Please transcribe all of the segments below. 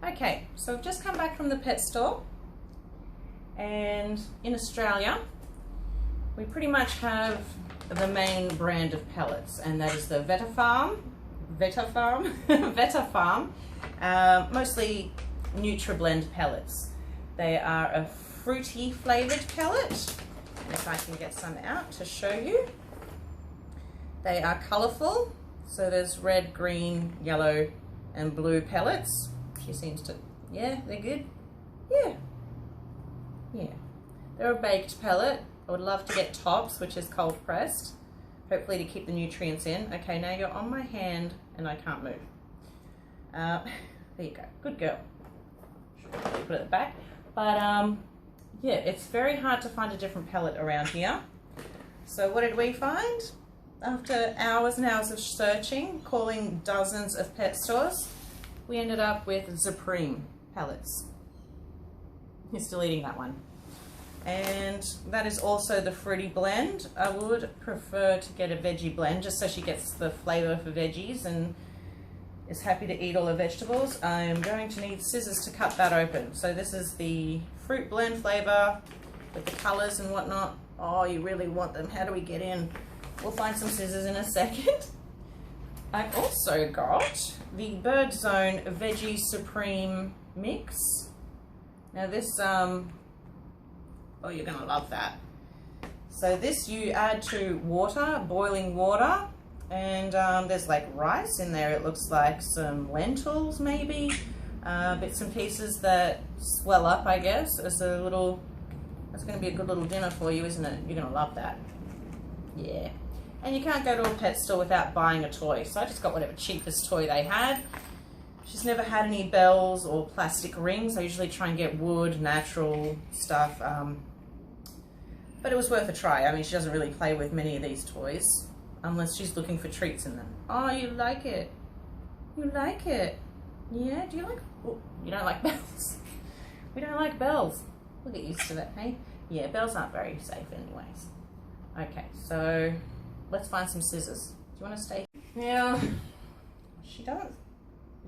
Okay, so I've just come back from the pet store, and in Australia we pretty much have the main brand of pellets, and that is the Vetafarm, mostly NutriBlend pellets. They are a fruity flavoured pellet, and if I can get some out to show you. They are colourful, so there's red, green, yellow and blue pellets. She seems to, yeah, they're good. Yeah. They're a baked pellet. I would love to get tops, which is cold pressed, hopefully to keep the nutrients in. Okay, now you're on my hand and I can't move. There you go, good girl. Should probably put it at the back. But yeah, it's very hard to find a different pellet around here. So what did we find? After hours and hours of searching, calling dozens of pet stores, we ended up with Zupreem pellets. He's still eating that one. And that is also the fruity blend. I would prefer to get a veggie blend just so she gets the flavour for veggies and is happy to eat all her vegetables. I am going to need scissors to cut that open. So this is the fruit blend flavour with the colours and whatnot. Oh, you really want them. How do we get in? We'll find some scissors in a second. I also got the Bird Zone Veggie Supreme Mix. Now this, oh, you're gonna love that. So this you add to water, boiling water, and there's like rice in there. It looks like some lentils maybe, bits and pieces that swell up, I guess, as a little, that's gonna be a good little dinner for you, isn't it? You're gonna love that. Yeah. And you can't go to a pet store without buying a toy. So I just got whatever cheapest toy they had. She's never had any bells or plastic rings. I usually try and get wood, natural stuff. But it was worth a try. I mean, she doesn't really play with many of these toys unless she's looking for treats in them. Oh, you like it. You like it. Yeah, do you like, oh, you don't like bells. We don't like bells. We'll get used to that, hey? Yeah, bells aren't very safe anyways. Okay, so let's find some scissors. Do you want to stay? Now, she doesn't,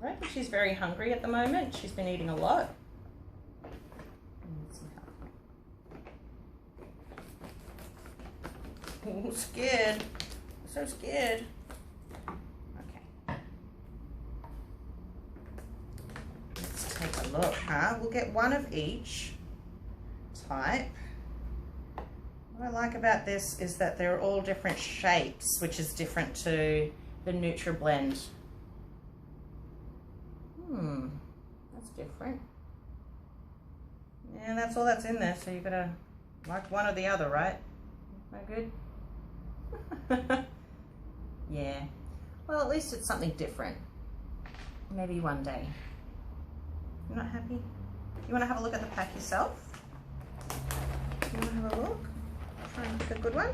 I don't think she's very hungry at the moment. She's been eating a lot. Oh, scared. So scared. Okay. Let's take a look, huh? We'll get one of each type. What I like about this is that they're all different shapes, which is different to the NutriBlend. That's different. Yeah, that's all that's in there, so you've got to like one or the other, right? No good? Yeah. Well, at least it's something different. Maybe one day. You're not happy? You want to have a look at the pack yourself? You want to have a look? Try and pick a good one.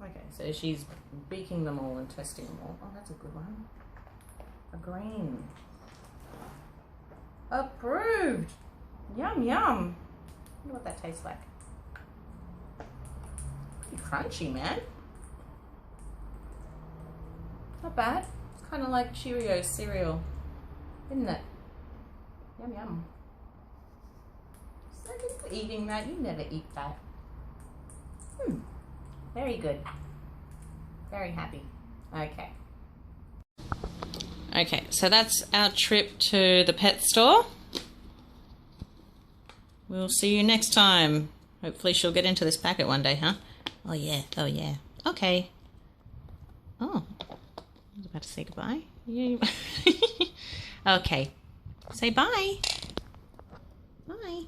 Okay, so she's beaking them all and testing them all. Oh, that's a good one. A green. Approved. Yum, yum. I wonder what that tastes like. Pretty crunchy, man. Not bad. It's kind of like Cheerios cereal, isn't it? Yum, yum. So you're eating that. You never eat that. Very good. Very happy. Okay. Okay, so that's our trip to the pet store. We'll see you next time. Hopefully she'll get into this packet one day, huh? Oh yeah, oh yeah. Okay. Oh, I was about to say goodbye. Yeah. Okay. Say bye. Bye.